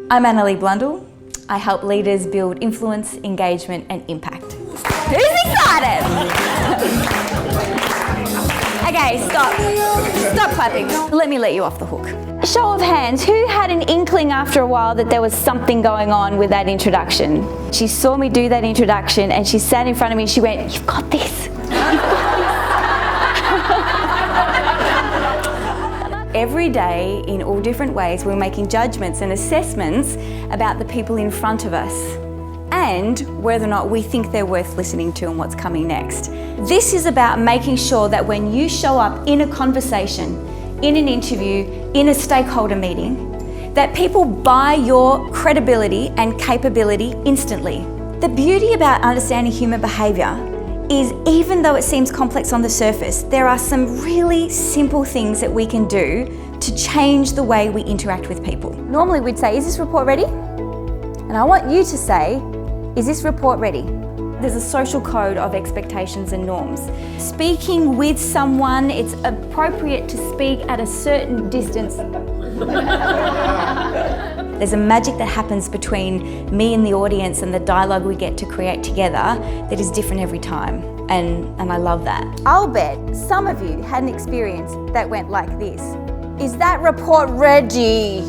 I'm Anneli Blundell. I help leaders build influence, engagement and impact. Who's excited? Okay, stop clapping. Let me let you off the hook. Show of hands, who had an inkling after a while that there was something going on with that introduction? She saw me do that introduction and she sat in front of me and she went, "You've got this. You've got this." Every day, in all different ways, we're making judgments and assessments about the people in front of us and whether or not we think they're worth listening to and what's coming next. This is about making sure that when you show up in a conversation, in an interview, in a stakeholder meeting, that people buy your credibility and capability instantly. The beauty about understanding human behaviour is, even though it seems complex on the surface, there are some really simple things that we can do to change the way we interact with people. Normally we'd say, "Is this report ready?" And I want you to say, "Is this report ready?" There's a social code of expectations and norms. Speaking with someone, it's appropriate to speak at a certain distance. There's a magic that happens between me and the audience and the dialogue we get to create together that is different every time. And I love that. I'll bet some of you had an experience that went like this. "Is that report ready?"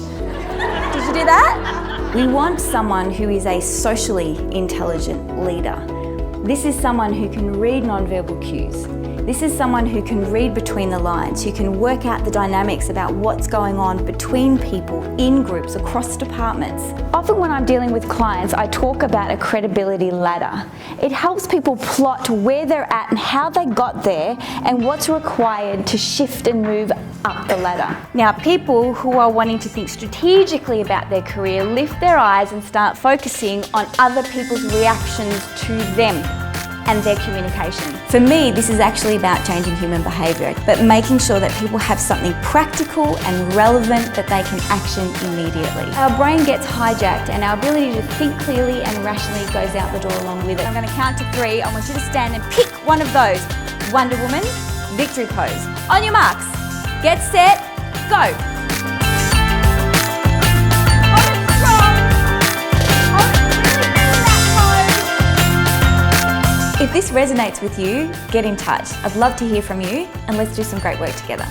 Did you do that? We want someone who is a socially intelligent leader. This is someone who can read nonverbal cues. This is someone who can read between the lines, who can work out the dynamics about what's going on between people, in groups, across departments. Often when I'm dealing with clients, I talk about a credibility ladder. It helps people plot where they're at and how they got there and what's required to shift and move up the ladder. Now, people who are wanting to think strategically about their career lift their eyes and start focusing on other people's reactions to them and their communication. For me, this is actually about changing human behaviour, but making sure that people have something practical and relevant that they can action immediately. Our brain gets hijacked and our ability to think clearly and rationally goes out the door along with it. I'm going to count to 3. I want you to stand and pick one of those. Wonder Woman, victory pose. On your marks, get set, go. If this resonates with you, get in touch. I'd love to hear from you and let's do some great work together.